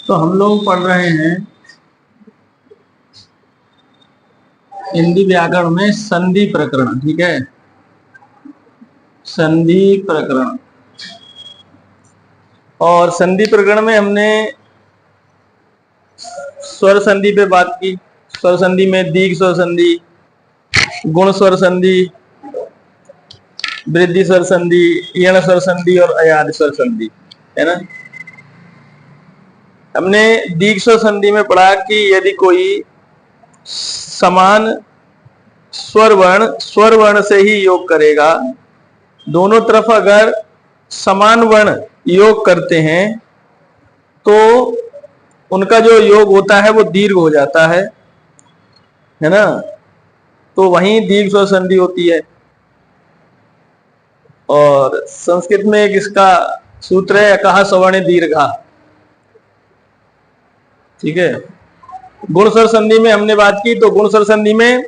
तो हम लोग पढ़ रहे हैं हिंदी व्याकरण में संधि प्रकरण। ठीक है, संधि प्रकरण। और संधि प्रकरण में हमने स्वर संधि पे बात की। स्वर संधि में दीर्घ स्वर संधि, गुण स्वर संधि, वृद्धि स्वर संधि, यण स्वर संधि और अयाद स्वर संधि, है ना। हमने दीर्घ स्वर संधि में पढ़ा कि यदि कोई समान स्वर वर्ण से ही योग करेगा, दोनों तरफ अगर समान वर्ण योग करते हैं तो उनका जो योग होता है वो दीर्घ हो जाता है ना। तो वहीं दीर्घ स्वर संधि होती है। और संस्कृत में एक इसका सूत्र है, अकहा सवर्ण दीर्घा। ठीक है। गुण स्वर संधि में हमने बात की, तो गुण स्वर संधि में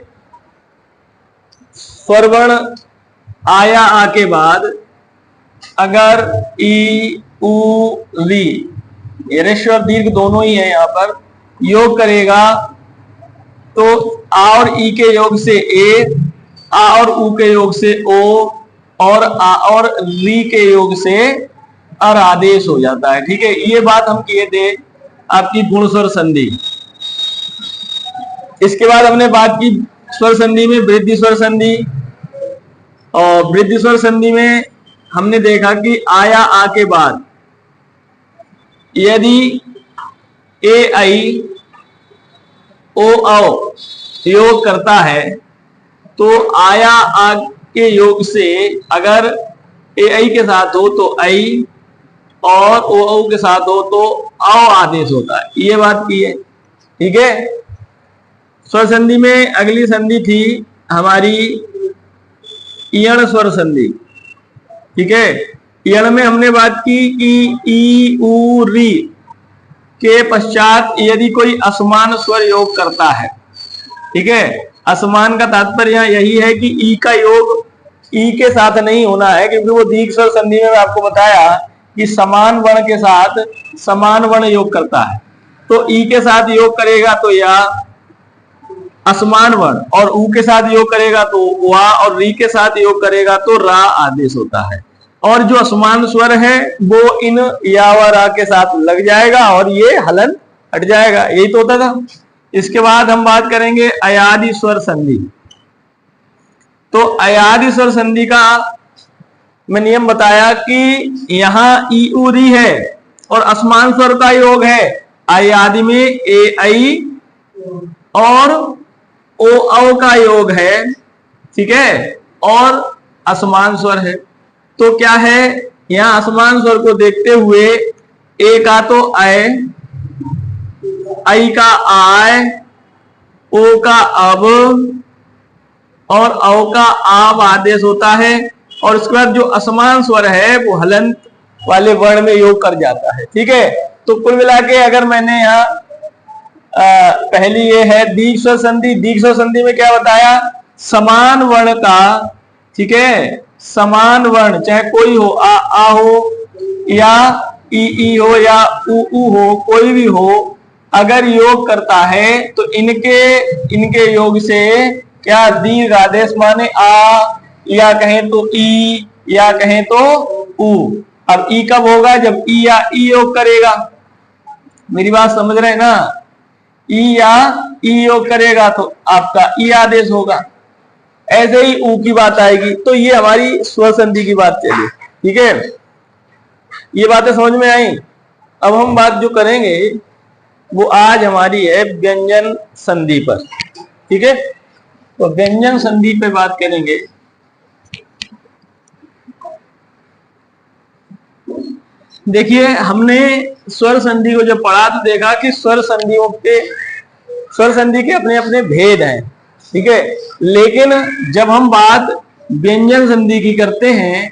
स्वर वर्ण आया आ के बाद अगर ई उ री, ऋस्व और दीर्घ दोनों ही है, यहां पर योग करेगा तो आ और ई के योग से ए, आ और उ के योग से ओ, और आ और री के योग से अर आदेश हो जाता है। ठीक है, ये बात हम किए थे आपकी गुण स्वर संधि। इसके बाद हमने बात की स्वर संधि में वृद्धि स्वर संधि। और वृद्धि स्वर संधि में हमने देखा कि आया आ के बाद यदि ए आई ओ औ योग करता है तो आया आ के योग से अगर ए आई के साथ हो तो आई, और ओ औ के साथ हो तो औ आदेश होता है। ये बात की है। ठीक है। स्वर संधि में अगली संधि थी हमारी यण स्वर संधि। ठीक है। यण में हमने बात की कि ई उ री के पश्चात यदि कोई असमान स्वर योग करता है। ठीक है। असमान का तात्पर्य यहाँ यही है कि ई का योग ई के साथ नहीं होना है, क्योंकि वो दीर्घ स्वर संधि में आपको बताया कि समान वर्ण के साथ समान वर्ण योग करता है। तो ई के साथ योग करेगा तो या असमान वर्ण, और उ के साथ योग करेगा तो वा, और री के साथ योग करेगा तो रा आदेश होता है। और जो असमान स्वर है वो इन या व रा के साथ लग जाएगा और ये हलन हट जाएगा। यही तो होता था। इसके बाद हम बात करेंगे अयादि स्वर संधि। तो अयादि स्वर संधि का मैं नियम बताया कि यहां ई उ री है और असमान स्वर का योग है। अयादि में ए आई और ओ औ का योग है। ठीक है। और असमान स्वर है। तो क्या है, यहां असमान स्वर को देखते हुए ए का तो अय, आई का आय, ओ का अब और औ का आव आदेश होता है। और उसके बाद जो असमान स्वर है वो हलंत वाले वर्ण में योग कर जाता है। ठीक है। तो कुल मिला के अगर मैंने यहाँ पहली ये है दीर्घ स्वर संधि। दीर्घ स्वर संधि में क्या बताया, समान वर्ण का, ठीक है, समान वर्ण चाहे कोई हो, आ हो या ई हो या उ हो, कोई भी हो, अगर योग करता है तो इनके योग से क्या दीर्घ आदेश माने आ, या कहें तो ई, या कहें तो उ। अब ई कब होगा, जब ई या ई योग करेगा। मेरी बात समझ रहे हैं ना। ई या ई योग करेगा तो आपका ई आदेश होगा। ऐसे ही ऊ की बात आएगी। तो ये हमारी स्वर संधि की बात चली। ठीक है। ये बातें समझ में आई। अब हम बात जो करेंगे वो आज हमारी है व्यंजन संधि पर। ठीक है। तो व्यंजन संधि पे बात करेंगे। देखिए, हमने स्वर संधि को जब पढ़ा तो देखा कि स्वर संधि के अपने अपने भेद हैं। ठीक है। लेकिन जब हम बात व्यंजन संधि की करते हैं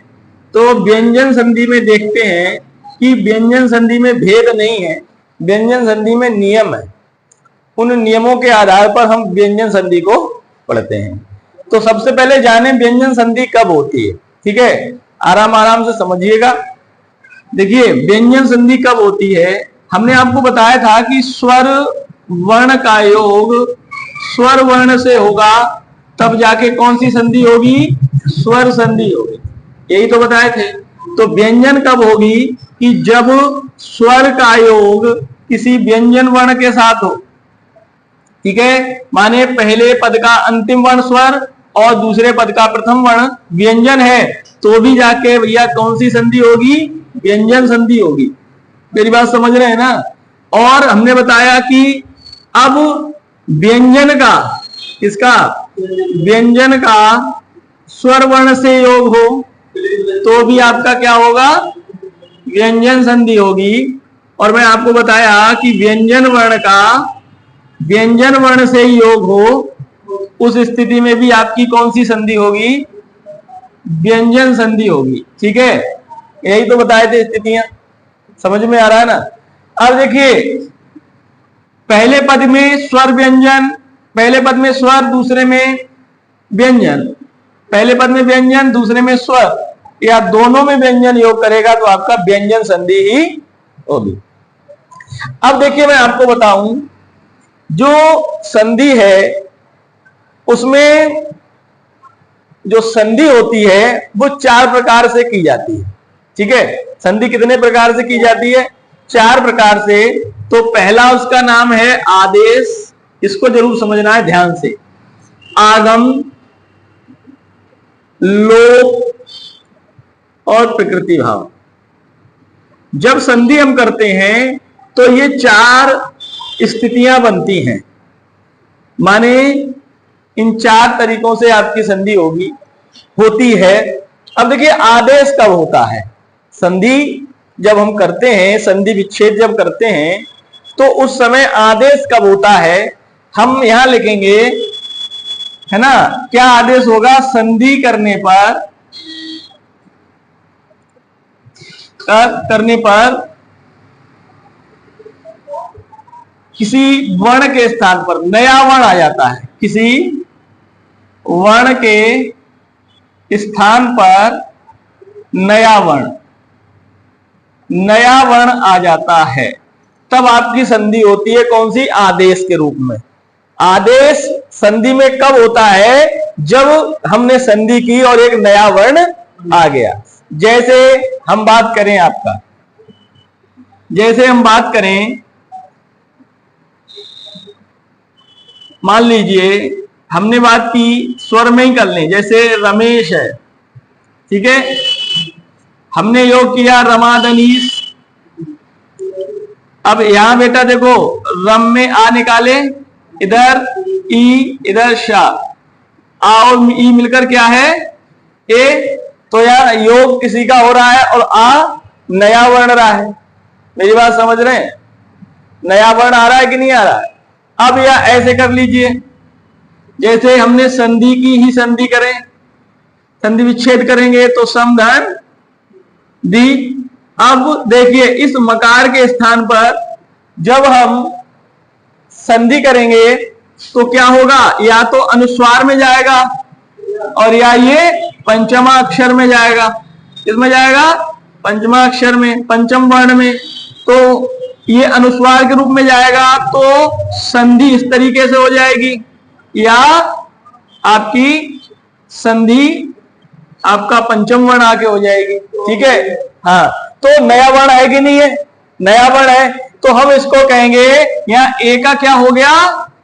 तो व्यंजन संधि में देखते हैं कि व्यंजन संधि में भेद नहीं है, व्यंजन संधि में नियम है। उन नियमों के आधार पर हम व्यंजन संधि को पढ़ते हैं। तो सबसे पहले जाने व्यंजन संधि कब होती है। ठीक है। आराम आराम से समझिएगा। देखिए, व्यंजन संधि कब होती है, हमने आपको बताया था कि स्वर वर्ण का योग स्वर वर्ण से होगा, तब जाके कौन सी संधि होगी? स्वर संधि होगी। यही तो बताए थे। तो व्यंजन कब होगी? कि जब स्वर का योग किसी व्यंजन वर्ण के साथ हो। ठीक है, माने पहले पद का अंतिम वर्ण स्वर और दूसरे पद का प्रथम वर्ण व्यंजन है, तो भी जाके भैया कौन सी संधि होगी? व्यंजन संधि होगी। मेरी बात समझ रहे हैं ना? और हमने बताया कि अब व्यंजन का, किसका? व्यंजन का स्वर वर्ण से योग हो तो भी आपका क्या होगा? व्यंजन संधि होगी। और मैं आपको बताया कि व्यंजन वर्ण का व्यंजन वर्ण से ही योग हो, उस स्थिति में भी आपकी कौन सी संधि होगी? व्यंजन संधि होगी। ठीक है, यही तो बताए थे स्थितियां। समझ में आ रहा है ना? अब देखिए, पहले पद में स्वर व्यंजन, पहले पद में स्वर, दूसरे में व्यंजन, पहले पद में व्यंजन, दूसरे में स्वर, या दोनों में व्यंजन योग करेगा तो आपका व्यंजन संधि ही होगी। अब देखिए, मैं आपको बताऊं, जो संधि है उसमें जो संधि होती है वो 4 प्रकार से की जाती है। ठीक है, संधि कितने प्रकार से की जाती है? 4 प्रकार से। तो पहला उसका नाम है आदेश, इसको जरूर समझना है ध्यान से। आगम, लोप और प्रकृति भाव। जब संधि हम करते हैं तो ये 4 स्थितियां बनती हैं, माने इन 4 तरीकों से आपकी संधि होती है। अब देखिए, आदेश कब होता है? संधि जब हम करते हैं, संधि विच्छेद जब करते हैं, तो उस समय आदेश कब होता है? हम यहां लिखेंगे, है ना? क्या आदेश होगा? संधि करने पर किसी वर्ण के स्थान पर नया वर्ण आ जाता है। किसी वर्ण के स्थान पर नया वर्ण आ जाता है, तब आपकी संधि होती है कौन सी? आदेश के रूप में। आदेश संधि में कब होता है? जब हमने संधि की और एक नया वर्ण आ गया। जैसे हम बात करें आपका, जैसे हम बात करें, मान लीजिए हमने बात की स्वर में ही कर लें, जैसे रमेश है। ठीक है, हमने योग किया रमादनीश। अब यहां बेटा देखो, रम में आ निकाले, इधर ई, इधर शा, आ और ई मिलकर क्या है? ए। तो यार योग किसी का हो रहा है और आ नया वर्ण रहा है। मेरी बात समझ रहे हैं? नया वर्ण आ रहा है कि नहीं आ रहा है? अब या ऐसे कर लीजिए, जैसे हमने संधि की ही संधि करें, संधि विच्छेद करेंगे तो समधन दी। अब देखिए, इस मकार के स्थान पर जब हम संधि करेंगे तो क्या होगा? या तो अनुस्वार में जाएगा और या ये पंचमा अक्षर में जाएगा। किसमें जाएगा? पंचमा अक्षर में, पंचम वर्ण में। तो ये अनुस्वार के रूप में जाएगा तो संधि इस तरीके से हो जाएगी, या आपकी संधि आपका पंचम वर्ण आके हो जाएगी। ठीक है, हाँ। तो नया वर्ण है कि नहीं है? नया वर्ण है, तो हम इसको कहेंगे, यहां ए का क्या हो गया?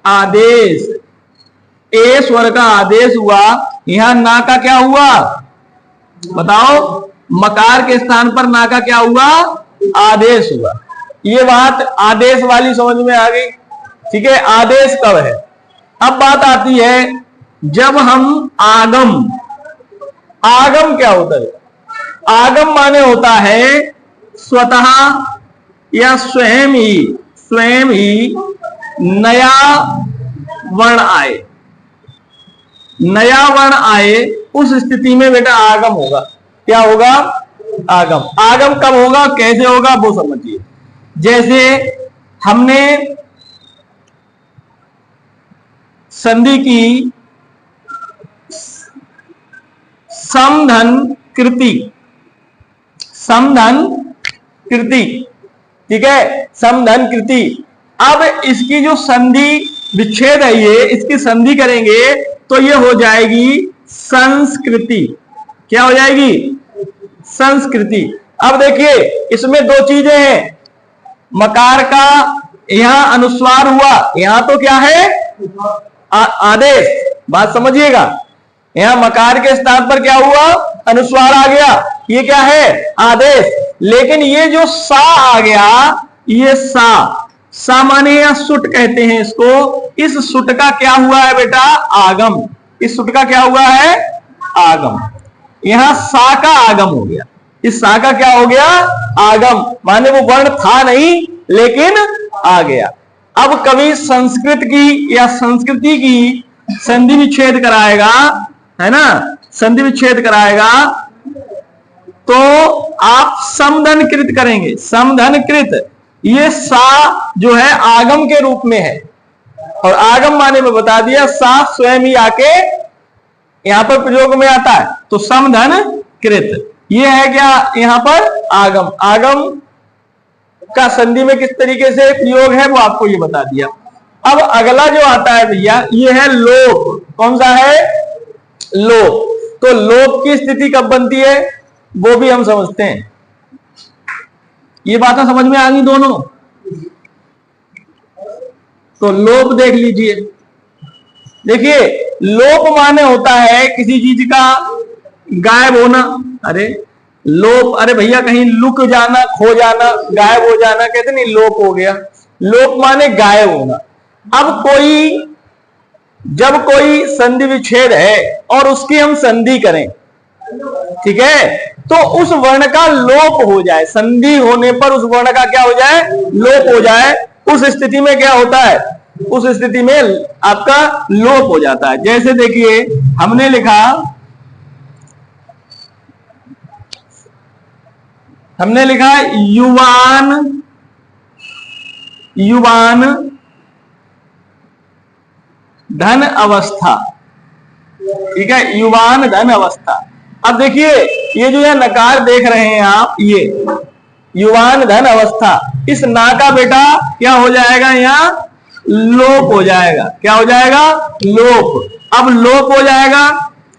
आदेश। ए स्वर का आदेश हुआ। यहां ना का क्या हुआ? बताओ, मकार के स्थान पर ना का क्या हुआ? आदेश हुआ। ये बात आदेश वाली समझ में आ गई। ठीक है, आदेश कब है? अब बात आती है जब हम आगम, आगम क्या होता है? आगम माने होता है स्वतः या स्वयं ही नया वर्ण आए, नया वर्ण आए, उस स्थिति में बेटा आगम होगा। क्या होगा? आगम। आगम कब होगा, कैसे होगा, वो समझिए। जैसे हमने संधि की समधन कृति, समधन कृति। ठीक है, समधन कृति। अब इसकी जो संधि विच्छेद है, ये इसकी संधि करेंगे तो ये हो जाएगी संस्कृति। क्या हो जाएगी? संस्कृति। अब देखिए इसमें दो चीजें हैं, मकार का यहां अनुस्वार हुआ, यहां तो क्या है? आदेश। बात समझिएगा, यहां मकार के स्थान पर क्या हुआ? अनुस्वार आ गया, ये क्या है? आदेश। लेकिन ये जो सा आ गया, ये सा माने या सुट कहते हैं इसको, इस सुट का क्या हुआ है बेटा? आगम। इस सुट का क्या हुआ है? आगम। यहां सा का आगम हो गया, इस सा का क्या हो गया? आगम। माने वो वर्ण था नहीं लेकिन आ गया। अब कभी संस्कृत की या संस्कृति की संधि विच्छेद कराएगा, है ना, संधि विच्छेद कराएगा तो आप समधनकृत करेंगे। समधनकृत, ये सा जो है आगम के रूप में है, और आगम माने में बता दिया सा स्वयं ही आके यहां पर प्रयोग में आता है, तो समधनकृत ये है क्या? यहां पर आगम। आगम का संधि में किस तरीके से प्रयोग है वो आपको ये बता दिया। अब अगला जो आता है भैया, ये है लोप। कौन सा है? लोप। तो लोप की स्थिति कब बनती है वो भी हम समझते हैं। ये बातें समझ में आ गई दोनों? तो लोप देख लीजिए। देखिए लोप माने होता है किसी चीज का गायब होना। अरे लोप, अरे भैया कहीं लुक जाना, खो जाना, गायब हो जाना, कहते नहीं लोप हो गया। लोप माने गायब होना। अब जब कोई संधि विच्छेद है और उसकी हम संधि करें, ठीक है, तो उस वर्ण का लोप हो जाए, संधि होने पर उस वर्ण का क्या हो जाए? लोप हो जाए। उस स्थिति में क्या होता है? उस स्थिति में आपका लोप हो जाता है। जैसे देखिए हमने लिखा युवान, युवान धन अवस्था, ठीक है, युवान धन अवस्था। अब देखिए ये जो है नकार देख रहे हैं आप, ये युवान धन अवस्था, इस ना का बेटा क्या हो जाएगा? यहाँ लोप हो जाएगा। क्या हो जाएगा? लोप। अब लोप हो जाएगा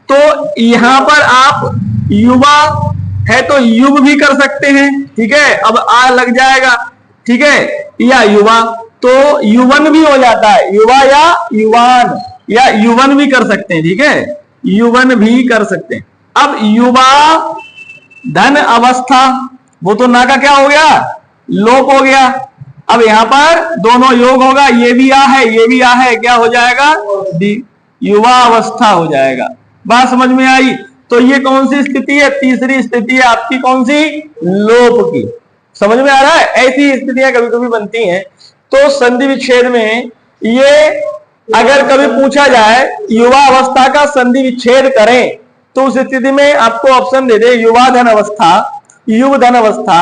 तो यहां पर आप युवा है तो युव भी कर सकते हैं, ठीक है, अब आ लग जाएगा, ठीक है, या युवा तो युवन भी हो जाता है, युवा या युवान या युवन भी कर सकते हैं, ठीक है, युवन भी कर सकते हैं। अब युवा धन अवस्था, वो तो ना का क्या हो गया? लोप हो गया। अब यहां पर दोनों योग होगा, ये भी आ है, ये भी आ है, क्या हो जाएगा? युवा अवस्था हो जाएगा। बात समझ में आई? तो ये कौन सी स्थिति है? तीसरी स्थिति है आपकी, कौन सी? लोप की। समझ में आ रहा है? ऐसी स्थितियां कभी कभी बनती हैं। तो संधि विच्छेद में ये अगर कभी पूछा जाए युवा अवस्था का संधि विच्छेद करें, तो उस स्थिति में आपको ऑप्शन दे दे युवा धन अवस्था, युव धन अवस्था,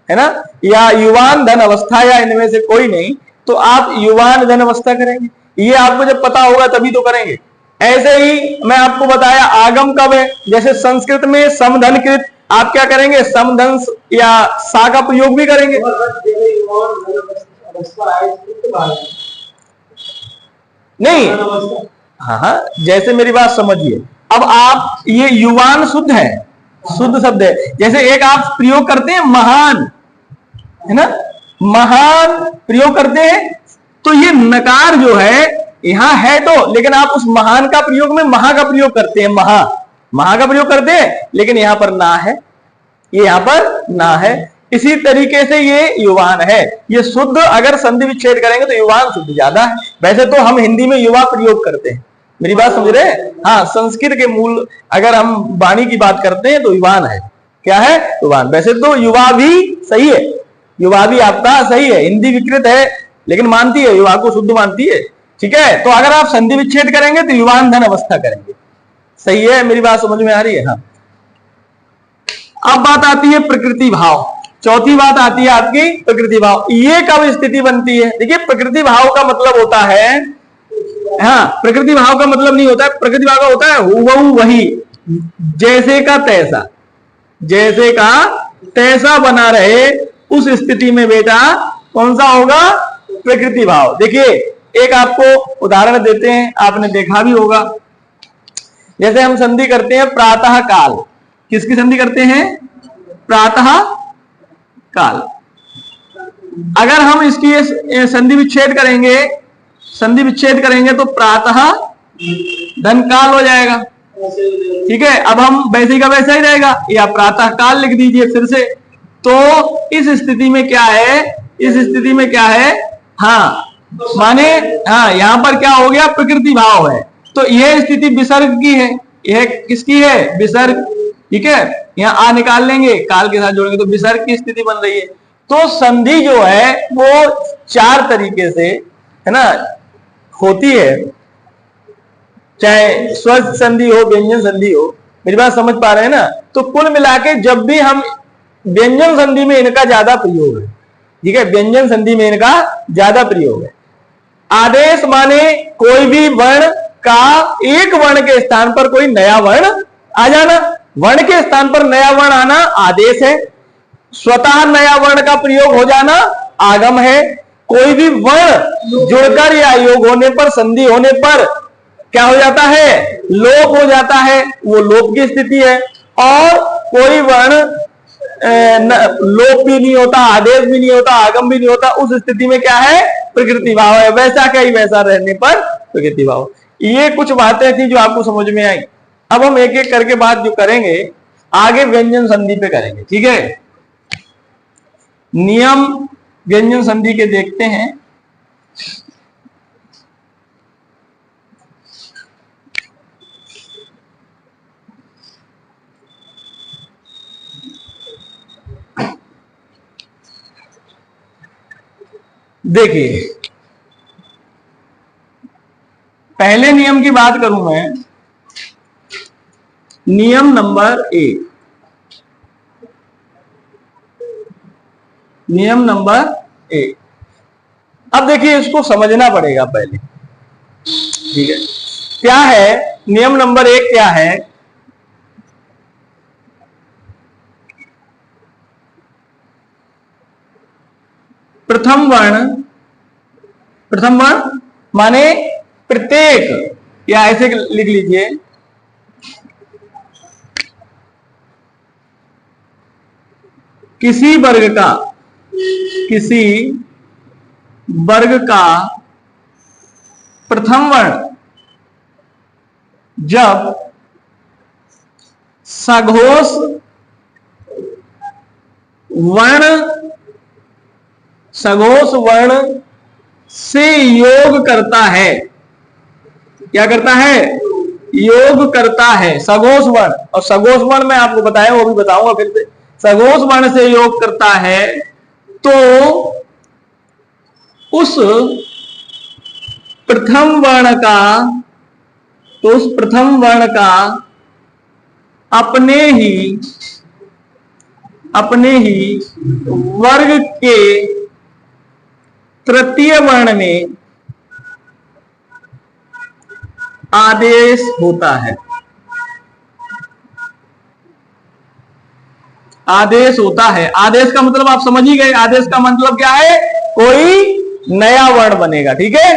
है ना, या युवान धन अवस्था, या इनमें से कोई नहीं, तो आप युवान धन अवस्था करेंगे। ये आपको जब पता होगा तभी तो करेंगे। ऐसे ही मैं आपको बताया आगम कब है, जैसे संस्कृत में समधनकृत, आप क्या करेंगे? समधन या सा का प्रयोग भी करेंगे। नहीं, हाँ, जैसे मेरी बात समझिए। अब आप ये युवान शुद्ध है, शुद्ध शब्द है। जैसे एक आप प्रयोग करते हैं महान, है ना, महान प्रयोग करते हैं, तो ये नकार जो है यहां है तो, लेकिन आप उस महान का प्रयोग में महा का प्रयोग करते हैं, महा का प्रयोग करते हैं, लेकिन यहां पर ना है, ये यहां पर ना है। इसी तरीके से ये युवान है, ये शुद्ध अगर संधि विच्छेद करेंगे तो युवान शुद्ध ज्यादा है। वैसे तो हम हिंदी में युवा प्रयोग करते हैं, मेरी बात समझ रहे हैं? हाँ, संस्कृत के मूल अगर हम वाणी की बात करते हैं तो युवान है, क्या है? युवान। वैसे तो युवा भी सही है, युवा भी आपका सही है, हिंदी विकृत है लेकिन मानती है, युवा को शुद्ध मानती है, ठीक है। तो अगर आप संधि विच्छेद करेंगे तो युवान धन अवस्था करेंगे, सही है, मेरी बात समझ में आ रही है? हाँ। अब बात आती है प्रकृति भाव, चौथी बात आती है आपकी प्रकृति भाव। ये कब स्थिति बनती है? देखिए प्रकृति भाव का मतलब होता है, हाँ, प्रकृति भाव का मतलब नहीं होता है, प्रकृति भाव का होता है हुबहू वही, जैसे का तैसा, जैसे का तैसा बना रहे, उस स्थिति में बेटा कौन सा होगा? प्रकृति भाव। देखिए एक आपको उदाहरण देते हैं, आपने देखा भी होगा। जैसे हम संधि करते हैं प्रातः काल, किसकी संधि करते हैं? प्रातः काल। अगर हम इसकी संधि विच्छेद करेंगे तो प्रातः धन काल हो जाएगा। ठीक है, अब हम वैसे का वैसा ही रहेगा, या प्रातः काल लिख दीजिए फिर से। तो इस स्थिति में क्या है? हाँ माने हाँ, यहां पर क्या हो गया? प्रकृति भाव है। तो यह स्थिति विसर्ग की है। यह किसकी है? विसर्ग। ठीक है, यहाँ आ निकाल लेंगे, काल के साथ जोड़ेंगे तो विसर्ग की स्थिति बन रही है। तो संधि जो है वो 4 तरीके से है ना होती है, चाहे स्वस्थ संधि हो, व्यंजन संधि हो। मेरी बात समझ पा रहे हैं ना? तो कुल मिला के जब भी हम व्यंजन संधि में इनका ज्यादा प्रयोग है। ठीक है, व्यंजन संधि में इनका ज्यादा प्रयोग है। आदेश माने कोई भी वर्ण का एक वर्ण के स्थान पर कोई नया वर्ण आ जाना। वर्ण के स्थान पर नया वर्ण आना आदेश है। स्वतः नया वर्ण का प्रयोग हो जाना आगम है। कोई भी वर्ण जुड़कर या योग होने पर, संधि होने पर क्या हो जाता है? लोप हो जाता है, वो लोप की स्थिति है। और कोई वर्ण लोप भी नहीं होता, आदेश भी नहीं होता, आगम भी नहीं होता, उस स्थिति में क्या है? प्रकृति भाव है। वैसा क्या ही वैसा रहने पर प्रकृति भाव। ये कुछ बातें थी जो आपको समझ में आई। अब हम एक एक करके बात जो करेंगे आगे व्यंजन संधि पे करेंगे। ठीक है, नियम व्यंजन संधि के देखते हैं। देखिए पहले नियम की बात करूं मैं, नियम नंबर 1। नियम नंबर 1। अब देखिए इसको समझना पड़ेगा पहले। ठीक है, क्या है नियम नंबर 1? क्या है? प्रथम वर्ण माने प्रत्येक, या ऐसे लिख लीजिए, किसी वर्ग का प्रथम वर्ण जब सघोष वर्ण से योग करता है। क्या करता है? योग करता है। सघोष वर्ण, और सघोष वर्ण मैं आपको बताया, वो भी बताऊंगा फिर से। सघोष वर्ण से योग करता है तो उस प्रथम वर्ण का अपने ही वर्ग के तृतीय वर्ण में आदेश होता है। आदेश होता है। आदेश का मतलब आप समझ ही गए। आदेश का मतलब क्या है? कोई नया वर्ण बनेगा। ठीक है,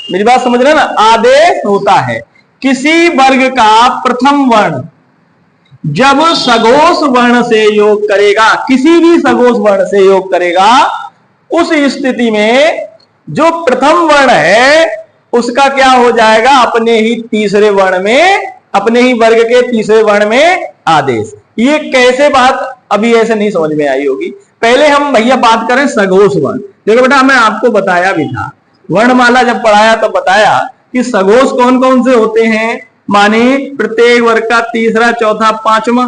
मेरी बात समझ रहे हैं ना? आदेश होता है। किसी वर्ग का प्रथम वर्ण जब सघोष वर्ण से योग करेगा, किसी भी सघोष वर्ण से योग करेगा, उस स्थिति में जो प्रथम वर्ण है उसका क्या हो जाएगा? अपने ही तीसरे वर्ण में, अपने ही वर्ग के तीसरे वर्ण में आदेश। ये कैसे बात अभी ऐसे नहीं समझ में आई होगी। पहले हम भैया बात करें सघोष वर्ण। देखो बेटा, मैं आपको बताया भी था, वर्णमाला जब पढ़ाया तो बताया कि सघोष कौन कौन से होते हैं। माने प्रत्येक वर्ग का तीसरा, चौथा, पांचवा।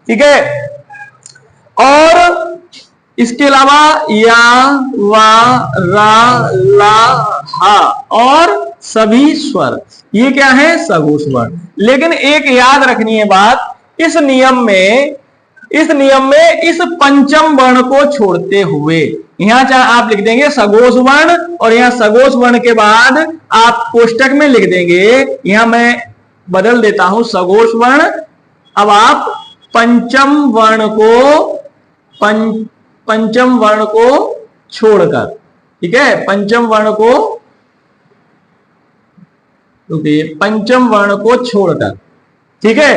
ठीक है, और इसके अलावा या, वा, रा, ला, हा और सभी स्वर, ये क्या है? सघोष वर्ण। लेकिन एक याद रखनी है बात, इस नियम में इस पंचम वर्ण को छोड़ते हुए, यहां चाहे आप लिख देंगे सघोष वर्ण, और यहां सघोष वर्ण के बाद आप कोष्टक में लिख देंगे, यहां मैं बदल देता हूं सघोष वर्ण। अब आप पंचम वर्ण को पंचम वर्ण को छोड़कर, ठीक है, पंचम वर्ण को, पंचम वर्ण को छोड़कर, ठीक है,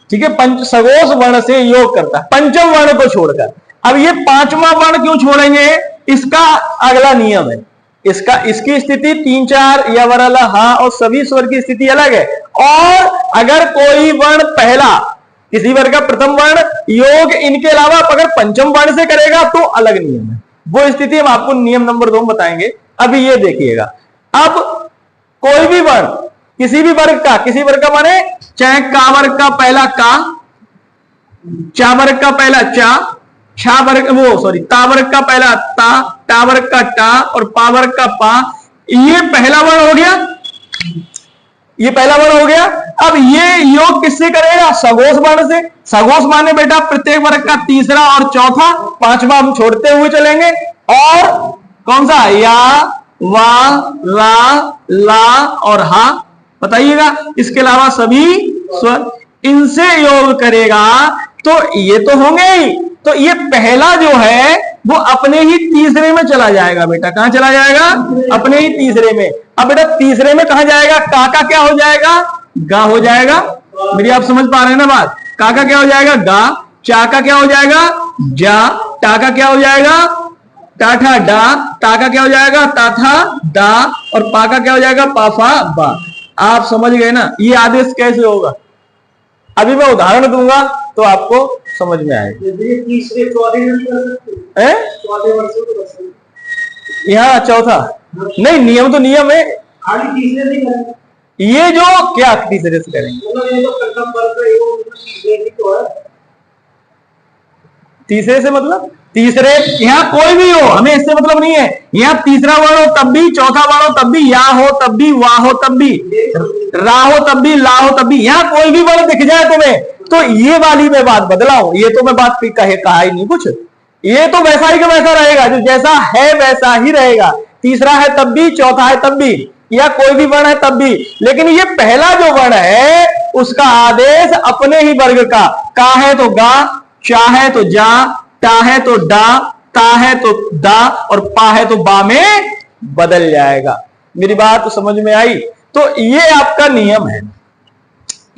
ठीक है, सगोष वर्ण से योग करता है पंचम वर्ण को छोड़कर। अब ये पांचवा वर्ण क्यों छोड़ेंगे, इसका अगला नियम है। इसकी स्थिति 3 4 या वरला हा और सभी स्वर की स्थिति अलग है। और अगर कोई वर्ण पहला, किसी वर्ग का प्रथम वर्ण योग इनके अलावा अगर पंचम वर्ण से करेगा तो अलग नियम है। वो स्थिति हम आपको नियम नंबर 2 बताएंगे। अभी ये देखिएगा, अब कोई भी वर्ण किसी भी वर्ग का, किसी वर्ग का माने चाहे का वर्ग का पहला का, चा वर्ग का पहला चा, छा वर्ग ता वर्ग का पहला ता वर्ग का टा और पा वर्ग का पा, ये पहला वर्ण हो गया, ये पहला वर्ण हो गया। अब ये योग किससे करेगा, सगोष वर्ण से। सगोष माने बेटा प्रत्येक वर्ग का तीसरा और चौथा, पांचवा हम छोड़ते हुए चलेंगे। और कौन सा, या वा रा ला और हा, बताइएगा। इसके अलावा सभी स्वर, इनसे योग करेगा तो ये तो होंगे ही। तो ये पहला जो है वो अपने ही तीसरे में चला जाएगा बेटा। कहां चला जाएगा, अपने ही तीसरे में। अब बेटा तीसरे में कहां जाएगा, का क्या हो जाएगा, गा हो जाएगा। मेरी आप समझ पा रहे हैं ना बात। का क्या हो जाएगा, गा। चा का क्या हो जाएगा, जा। टा का क्या हो जाएगा, टाठा डा। ता का क्या हो जाएगा, ताथा दा। और पा का क्या हो जाएगा, पाफा बा। आप समझ गए ना ये आदेश कैसे होगा। अभी मैं उदाहरण दूंगा तो आपको समझ में आएगा। यहाँ चौथा नहीं, नियम तो नियम है। ये जो क्या तीसरे से करेंगे, तीसरे से मतलब तीसरे, यहाँ कोई भी हो, हमें इससे मतलब नहीं है। यहाँ तीसरा वर्ण हो तब भी, चौथा वर्ण हो तब भी, या हो तब भी, वाह हो तब भी, रा हो तब भी, ला हो तब भी। यहाँ कोई भी वर्ण दिख जाए तुम्हें तो ये वाली मैं बात बदलाऊं, ये तो मैं बात कहा ही नहीं कुछ। ये तो वैसा ही का वैसा रहेगा, जो जैसा है वैसा ही रहेगा। तीसरा है तब भी, चौथा है तब भी, या कोई भी वर्ण है तब भी। लेकिन ये पहला जो वर्ण है उसका आदेश अपने ही वर्ग का है तो गा, चा है तो जा, टा है तो डा, ता है तो दा और पा है तो बा में बदल जाएगा। मेरी बात तो समझ में आई। तो ये आपका नियम है।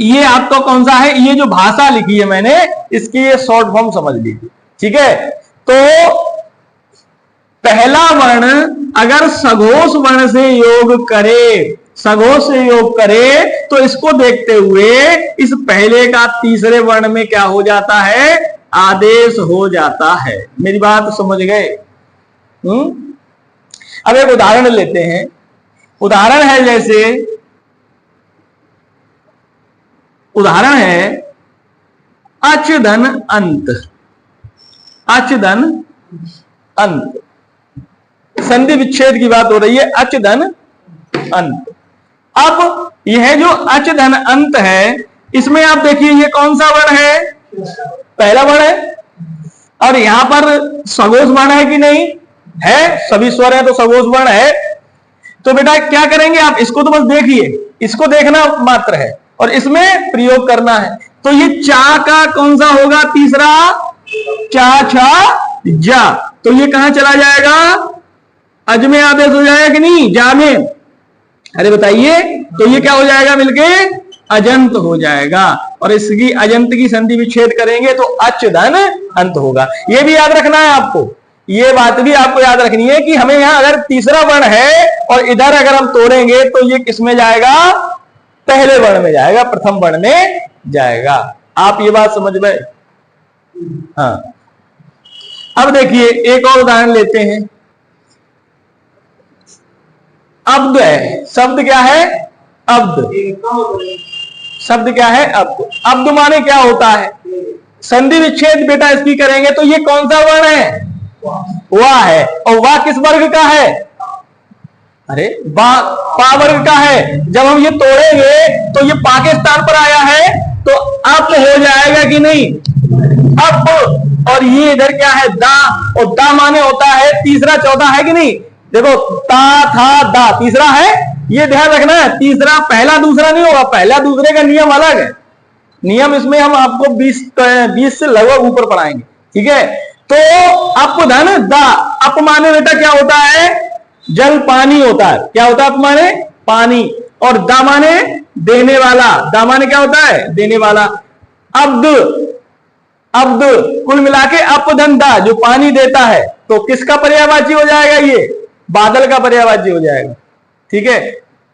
ये आपका कौन सा है, ये जो भाषा लिखी है मैंने इसकी ये शॉर्ट फॉर्म समझ लीजिए, ठीक है। तो पहला वर्ण अगर सघोष वर्ण से योग करे, सघोष से योग करे तो इसको देखते हुए इस पहले का तीसरे वर्ण में क्या हो जाता है, आदेश हो जाता है। मेरी बात समझ गए। अब एक उदाहरण लेते हैं। उदाहरण है जैसे, उदाहरण है अच धन अंत। अच धन अंत, संधि विच्छेद की बात हो रही है। अच धन अंत। अब यह जो अच धन अंत है इसमें आप देखिए ये कौन सा वर्ण है, पहला वर्ण है। और यहां पर सघोष वर्ण है कि नहीं है, सभी स्वर है तो सघोष वर्ण है। तो बेटा क्या करेंगे आप, इसको तो बस देखिए, इसको देखना मात्र है और इसमें प्रयोग करना है। तो ये चा का कौन सा होगा, तीसरा, चा छा जा। तो ये कहां चला जाएगा, अज में आदेश हो जाएगा कि नहीं, जा में। अरे बताइए, तो ये क्या हो जाएगा, मिलके अजंत हो जाएगा। और इसकी अजंत की संधि विच्छेद करेंगे तो अच धन अंत होगा। ये भी याद रखना है आपको, ये बात भी आपको याद रखनी है कि हमें यहां अगर तीसरा वर्ण है और इधर अगर हम तोड़ेंगे तो ये किस में जाएगा, पहले वर्ण में जाएगा, प्रथम वर्ण में जाएगा। आप ये बात समझ गए। हाँ, अब देखिए एक और उदाहरण लेते हैं। अब्द है, शब्द क्या है, अब्द। शब्द क्या है, अब्द। अब्द माने क्या होता है, संधि विच्छेद बेटा इसकी करेंगे तो ये कौन सा वर्ण है, वाह है। और वाह किस वर्ग का है, अरे पा वर्ग का है। जब हम ये तोड़ेंगे तो ये पाकिस्तान पर आया है तो अब हो जाएगा कि नहीं, अब। और ये इधर क्या है, दा। और दा माने होता है तीसरा चौथा, है कि नहीं। देखो ता था दा तीसरा है, ये ध्यान रखना है। तीसरा पहला दूसरा नहीं होगा, पहला दूसरे का नियम अलग है। नियम इसमें हम आपको 20 से लगभग ऊपर पढ़ाएंगे, ठीक है। तो अप धन दा, अप माने बेटा क्या होता है, जल पानी होता है। क्या होता है अप माने, पानी। और दा माने देने वाला, दा माने क्या होता है, देने वाला। अब्द, अब्द कुल मिला के अप धन दा, जो पानी देता है, तो किसका पर्यायवाची हो जाएगा, ये बादल का पर्यायवाची हो जाएगा, ठीक है।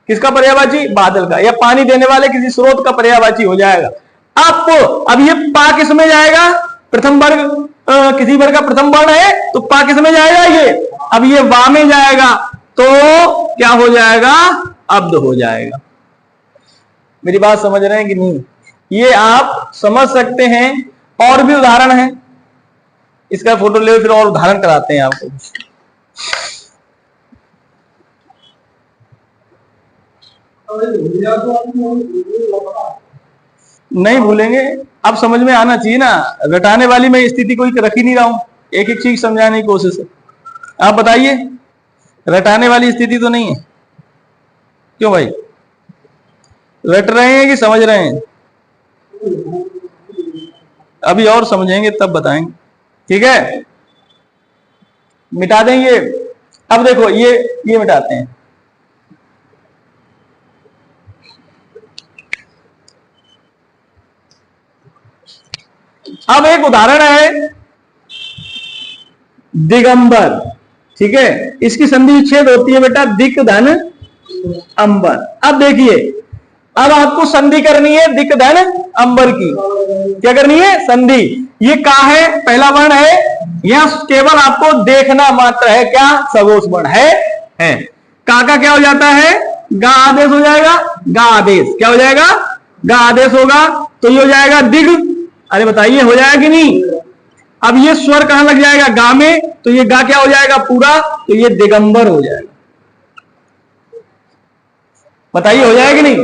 किसका पर्यायवाची, बादल का, या पानी देने वाले किसी स्रोत का पर्यायवाची हो जाएगा। अब ये पा किस में जाएगा, प्रथम वर्ग, किसी वर्ग का प्रथम वर्ण है तो पा किस में जाएगा, ये अब ये वा में जाएगा, तो क्या हो जाएगा, अब्द हो जाएगा। मेरी बात समझ रहे हैं कि नहीं, ये आप समझ सकते हैं। और भी उदाहरण है, इसका फोटो ले फिर और उदाहरण कराते हैं आपको। नहीं भूलेंगे, अब समझ में आना चाहिए ना, रटाने वाली मैं स्थिति कोई रख ही नहीं रहा हूं, एक एक चीज समझाने की कोशिश है। आप बताइए, रटाने वाली स्थिति तो नहीं है, क्यों भाई, रट रहे हैं कि समझ रहे हैं, अभी और समझेंगे तब बताएंगे, ठीक है। मिटा देंगे। अब देखो ये मिटाते हैं। अब एक उदाहरण है दिगंबर, ठीक है। इसकी संधि विच्छेद होती है बेटा दिक धन अंबर। अब देखिए, अब आपको संधि करनी है दिक धन अंबर की। क्या करनी है, संधि। ये का है, पहला वर्ण है, यह केवल आपको देखना मात्र है, क्या सगोष वर्ण है। का क्या हो जाता है, गा आदेश हो जाएगा, गा आदेश क्या हो जाएगा, गा आदेश होगा, तो ये हो जाएगा दिग। अरे बताइए हो जाएगा कि नहीं। अब ये स्वर कहां लग जाएगा, गा में, तो ये गा क्या हो जाएगा पूरा, तो ये दिगंबर हो जाएगा। बताइए हो जाएगा कि नहीं।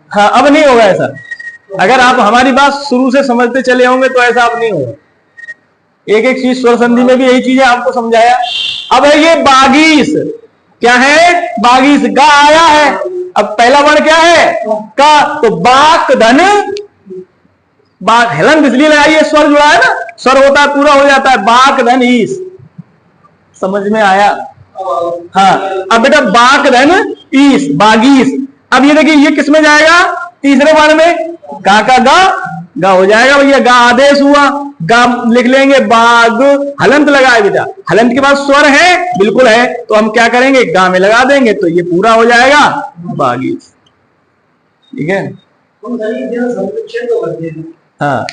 हाँ, अब नहीं होगा ऐसा। अगर आप हमारी बात शुरू से समझते चले होंगे तो ऐसा अब नहीं होगा। एक एक चीज स्वर संधि में भी यही चीजें आपको समझाया। अब है ये बागीस, क्या है, बागीस, गा आया है। अब पहला वर्ण क्या है, का, तो बाक धन, बाक हेलन इसलिए लगाइए, स्वर जुड़ा है ना, स्वर होता है पूरा हो जाता है, बाक धन ईस। समझ में आया। हाँ, अब बेटा बाक धन ईस, बागीस। अब ये देखिए, ये किस में जाएगा, तीसरे वर्ण में, का गा हो जाएगा भैया, गा आदेश हुआ, गा लिख लेंगे, बाग हलंत लगाए बेटा, हलंत के बाद स्वर है, बिल्कुल है, तो हम क्या करेंगे, गा में लगा देंगे, तो ये पूरा हो जाएगा बागीस, ठीक है। हाँ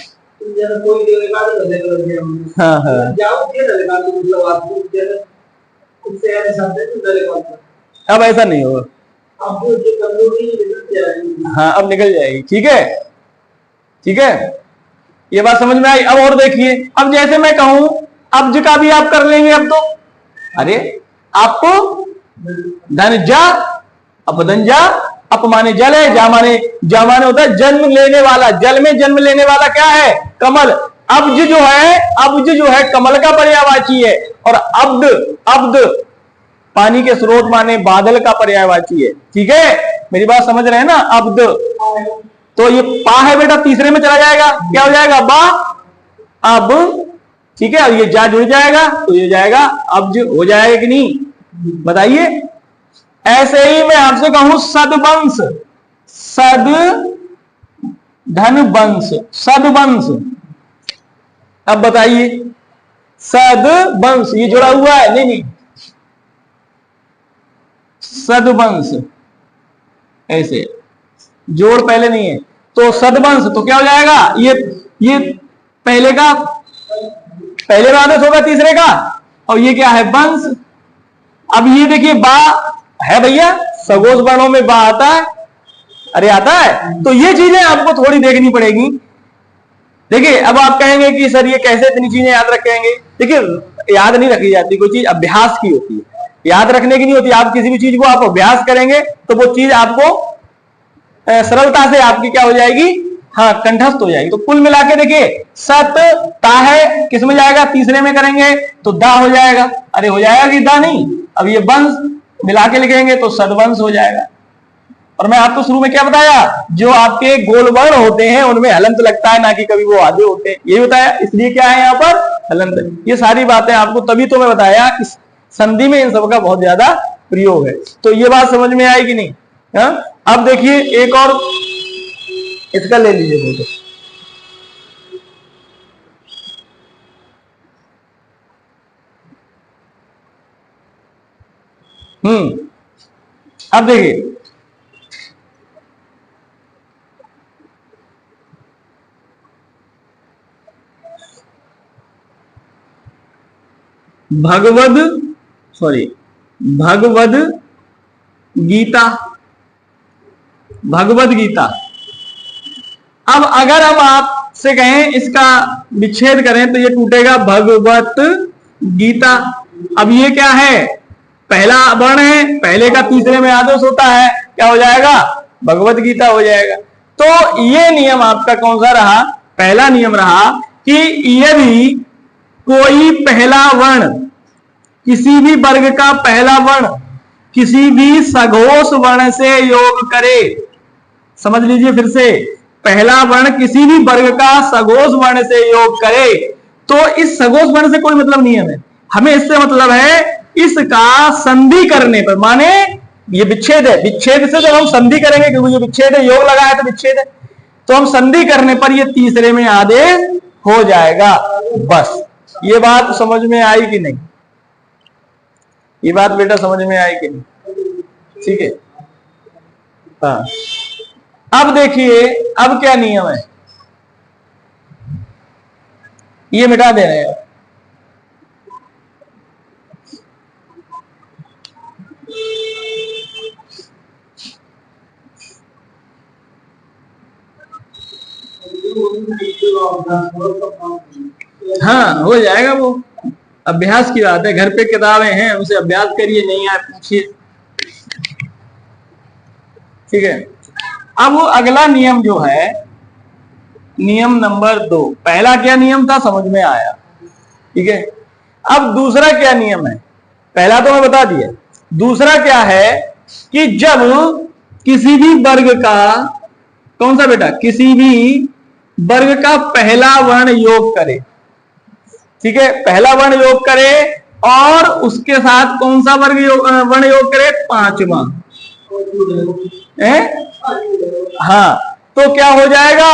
अब ऐसा नहीं होगा। हाँ, अब निकल जाएगी, ठीक है, ठीक है, ये बात समझ में आई। अब और देखिए, अब जैसे मैं कहूं अब्ज का भी आप कर लेंगे। अब तो अरे आपको धन जा, अपधन जा, अप माने जल है, जा माने होता है जन्म लेने वाला, जल में जन्म लेने वाला क्या है, कमल। अब्ज जो है कमल का पर्यायवाची है, और अब्द पानी के स्रोत माने बादल का पर्यायवाची है, ठीक है। मेरी बात समझ रहे हैं ना। अब्द, तो ये पा है बेटा, तीसरे में चला जाएगा, क्या हो जाएगा, बा, अब, ठीक है। और ये जा जुड़ जाएगा, तो ये जाएगा अब्ज हो जाएगा कि नहीं, बताइए। ऐसे ही मैं आपसे कहूं सदवंश, सद धन वंश, सदवंश। अब बताइए, सदवंश ये जुड़ा हुआ है, नहीं, सदवंश ऐसे जोड़ पहले नहीं है, तो सदवंश, तो क्या हो जाएगा, ये पहले का पहले आदेश होगा, तीसरे का, और ये क्या है, वंश। अब ये देखिए, बा है भैया, सगोश वर्णों में बा आता है, अरे आता है, तो ये चीजें आपको थोड़ी देखनी पड़ेगी। देखिए, अब आप कहेंगे कि सर ये कैसे इतनी चीजें याद रखेंगे। देखिए, याद नहीं रखी जाती, कोई चीज अभ्यास की होती है, याद रखने की नहीं होती। आप किसी भी चीज को आप अभ्यास करेंगे तो वो चीज आपको सरलता से आपकी क्या हो जाएगी, हाँ, कंठस्थ हो जाएगी। तो कुल मिला के देखिए, सत ता है, किस में जाएगा, तीसरे में करेंगे तो दा हो जाएगा। अरे हो जाएगा कि दा नहीं, अब ये वंश मिला के लिखेंगे तो सदवंश हो जाएगा। और मैं आपको शुरू में क्या बताया, जो आपके गोल वर्ण होते हैं उनमें हलंत लगता है, ना कि कभी वो आधे होते हैं, ये बताया। इसलिए क्या है यहाँ पर हलंत। ये सारी बातें आपको तभी तो मैं बताया कि संधि में इन सब का बहुत ज्यादा प्रयोग है। तो ये बात समझ में आई कि नहीं? अब देखिए एक और इसका ले लीजिए फोटो। अब देखिए भगवद गीता, भगवद गीता। अब अगर हम आपसे कहें इसका विच्छेद करें तो ये टूटेगा भगवत गीता। अब ये क्या है, पहला वर्ण है, पहले का तीसरे में आदेश होता है, क्या हो जाएगा, भगवत गीता हो जाएगा। तो ये नियम आपका कौन सा रहा, पहला नियम रहा कि यदि कोई पहला वर्ण, किसी भी वर्ग का पहला वर्ण किसी भी सघोष वर्ण से योग करे, समझ लीजिए फिर से, पहला वर्ण किसी भी वर्ग का सघोष वर्ण से योग करे, तो इस सघोष वर्ण से कोई मतलब नहीं है हमें, इससे मतलब है इसका संधि करने पर, माने ये विच्छेद है, विच्छेद से जब हम संधि करेंगे, क्योंकि ये विच्छेद है, योग लगा है तो विच्छेद है, तो हम संधि करने पर ये तीसरे में आदेश हो जाएगा। बस ये बात समझ में आई कि नहीं? ये बात बेटा समझ में आई कि नहीं? ठीक है। हाँ, अब देखिए अब क्या नियम है, ये मिटा दे रहे हैं। हाँ हो जाएगा, वो अभ्यास की बात है, घर पे किताबें हैं उनसे अभ्यास करिए, नहीं आए पूछिए। ठीक है। अब वो अगला नियम जो है, नियम नंबर 2, पहला क्या नियम था समझ में आया, ठीक है। अब दूसरा क्या नियम है, पहला तो मैं बता दिया, दूसरा क्या है कि जब किसी भी वर्ग का, कौन सा बेटा, किसी भी वर्ग का पहला वर्ण योग करे, ठीक है, पहला वर्ण योग करे और उसके साथ कौन सा वर्ण योग करे, पांचवा, हाँ, तो क्या हो जाएगा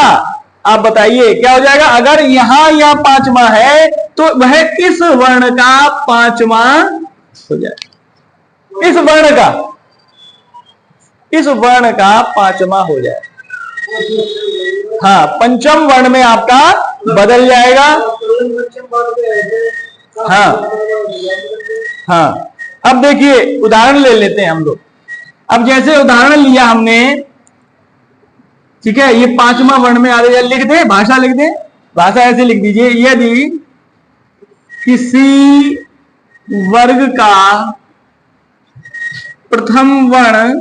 आप बताइए, क्या हो जाएगा? अगर यहां या पांचवा है तो वह इस वर्ण का पांचवा हो जाए, इस वर्ण का पांचवा हो जाए। हाँ, पंचम वर्ण में आपका बदल जाएगा। हाँ हाँ, अब देखिए उदाहरण ले लेते हैं हम लोग। अब जैसे उदाहरण लिया हमने, ठीक है, ये पांचवा वर्ण में आ गया, लिख दे, भाषा लिख दे, भाषा ऐसे लिख दीजिए, यदि किसी वर्ग का प्रथम वर्ण,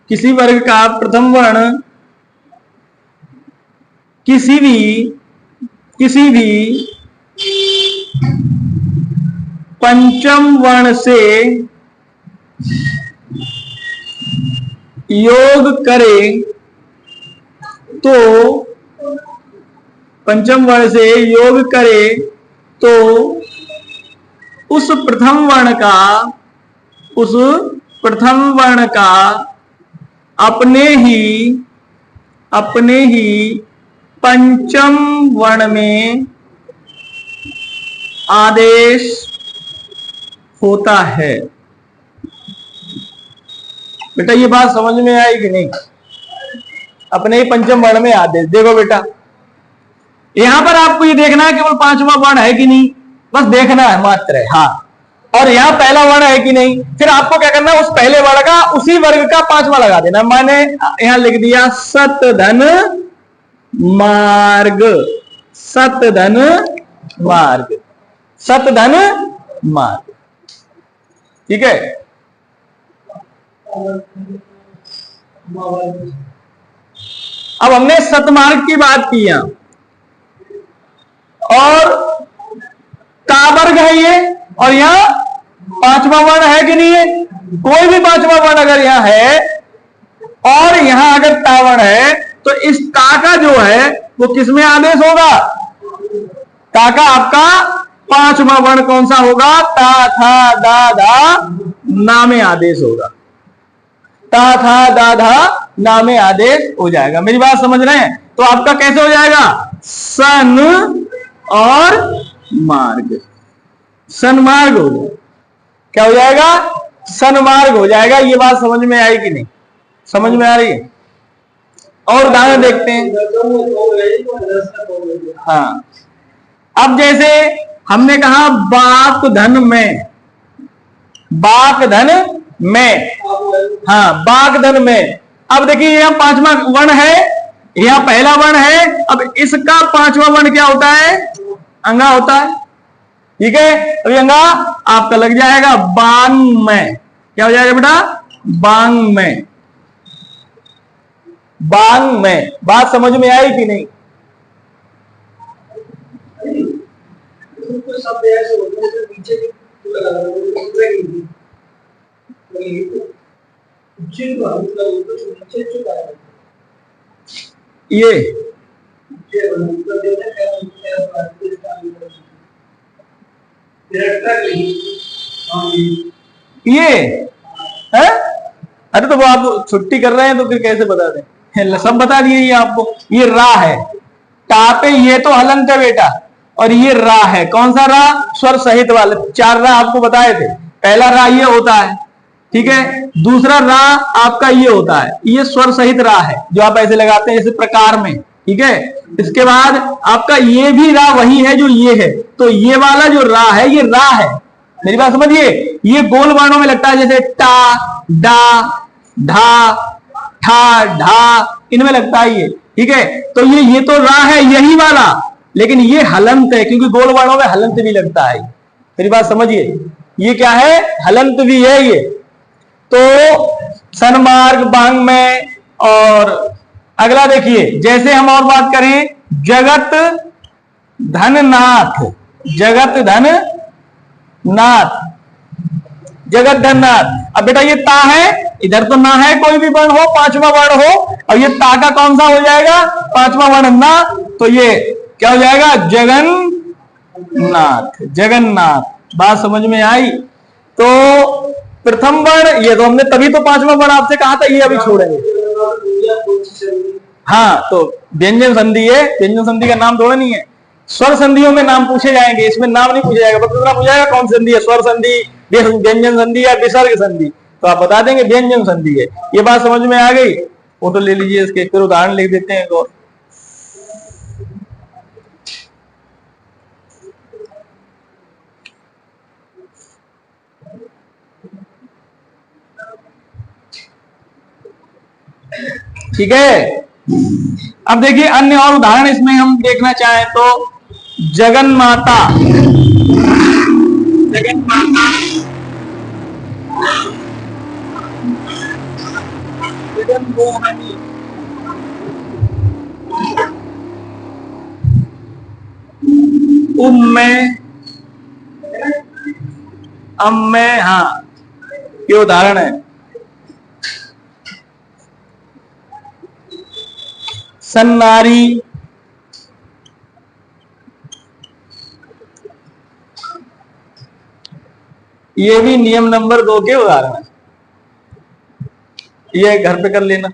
किसी वर्ग का प्रथम वर्ण किसी भी पंचम वर्ण से योग करे, तो पंचम वर्ण से योग करे तो उस प्रथम वर्ण का अपने ही पंचम वर्ण में आदेश होता है। बेटा ये बात समझ में आई कि नहीं? अपने ही पंचम वर्ण में आदेश। देखो बेटा, यहां पर आपको ये देखना है केवल पांचवा वर्ण है कि नहीं, बस देखना है मात्र है। हाँ, और यहां पहला वर्ण है कि नहीं, फिर आपको क्या करना है, उस पहले वर्ण का उसी वर्ग का पांचवा लगा देना। मैंने यहां लिख दिया सतधन मार्ग, सतधन मार्ग, सतधन मार्ग, ठीक है। अब हमने सतमार्ग की बात की यहां, और का वर्ग है ये, और यहां पांचवा वर्ण है कि नहीं है? कोई भी पांचवा वर्ण अगर यहां है और यहां अगर तावण है तो इस ता का जो है वो किसमें आदेश होगा? ता का आपका पांचवा वर्ण कौन सा होगा? ता था दा धा ना में आदेश होगा। ता था दा धा ना में आदेश हो जाएगा। मेरी बात समझ रहे हैं? तो आपका कैसे हो जाएगा? सन और मार्ग, सन्मार्ग हो जाएगा। क्या हो जाएगा? सन्मार्ग हो जाएगा। ये बात समझ में आई कि नहीं? समझ में आ रही है? और उदाहरण देखते हैं। हाँ, अब जैसे हमने कहा बाक धन में, बाक धन में, हाँ बाक धन में। अब देखिए यहां पांचवा वर्ण है, यहां पहला वर्ण है। अब इसका पांचवा वर्ण क्या होता है? अंगा होता है। ठीक है, अभी अंगा आपका लग जाएगा बांग में। क्या हो जाएगा बेटा? बांग में, बांग में। बात समझ में आई कि नहीं? ये है? अरे तो वो आप छुट्टी कर रहे हैं तो फिर कैसे बता दें? सब बता दिए ये आपको। ये रा है, टा पे ये तो हलंत है बेटा, और ये रा है। कौन सा रा? स्वर सहित वाले। चार रा आपको बताए थे। पहला रा ये होता है, ठीक है। दूसरा रा आपका ये होता है, ये स्वर सहित रा है जो आप ऐसे लगाते हैं इस प्रकार में, ठीक है। इसके बाद आपका ये भी रा वही है जो ये है। तो ये वाला जो रा है ये रा है। मेरी बात समझिए, ये गोल वर्णों में लगता है, जैसे टा, डा, ढा, ठा, ढा, इनमें लगता है ये, ठीक है। तो ये तो रा है यही वाला, लेकिन ये हलंत है क्योंकि गोल वर्णों में हलंत भी लगता है। मेरी बात समझिए, ये क्या है? हलंत भी है ये। तो सन्मार्ग बांग में। और अगला देखिए, जैसे हम और बात करें, जगत धननाथ, जगत धन नाथ, जगत धननाथ। अब बेटा ये ता है, इधर तो ना है, कोई भी वर्ण हो, पांचवा वर्ण हो, और ये ता का कौन सा हो जाएगा? पांचवा वर्ण ना। तो ये क्या हो जाएगा? जगन्नाथ, जगन्नाथ। बात समझ में आई? तो प्रथम वर्ण ये तो हमने तभी तो पांचवा वर्ण आपसे कहा था, ये अभी छोड़ेंगे। हाँ, तो व्यंजन संधि है, व्यंजन संधि का नाम थोड़ा नहीं है। स्वर संधियों में नाम पूछे जाएंगे, इसमें नाम नहीं पूछा जाएगा। बस पूछा जाएगा कौन संधि है, स्वर संधि, व्यंजन संधि या विसर्ग संधि, तो आप बता देंगे व्यंजन संधि है। ये बात समझ में आ गई? फोटो ले लीजिए इसके, फिर उदाहरण लिख देते हैं और। ठीक है, अब देखिए अन्य और उदाहरण इसमें हम देखना चाहें तो जगन माता, जगन माता, जगन मोहनी, में, में, हाँ ये उदाहरण है। सन्नारी, ये भी नियम नंबर 2 के उदाहरण है। ये घर पे कर लेना।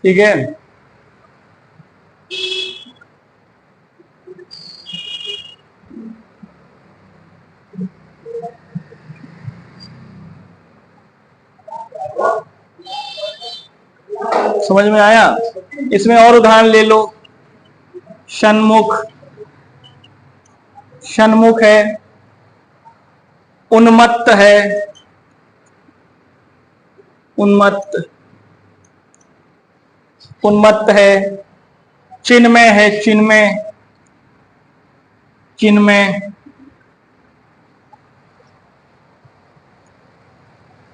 ठीक है, समझ में आया? इसमें और उदाहरण ले लो। षण्मुख, षण्मुख है, उन्मत्त है, उन्मत्त, उन्मत्त है, चिन्मय है, चिन्मय, चिन्मय,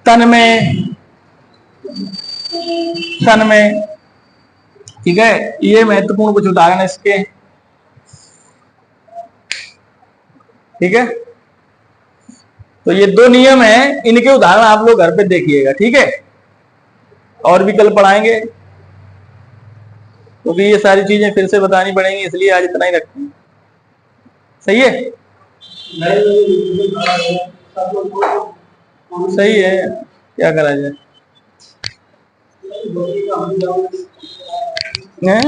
तन्मय, तन्मय। ठीक है, ये महत्वपूर्ण कुछ उदाहरण है इसके। ठीक है, तो ये दो नियम हैं, इनके उदाहरण आप लोग घर पे देखिएगा। ठीक है, और भी कल पढ़ाएंगे, क्योंकि ये सारी चीजें फिर से बतानी पड़ेंगी, इसलिए आज इतना ही रखते हैं। सही है? सही है, क्या करा जाए। हैं?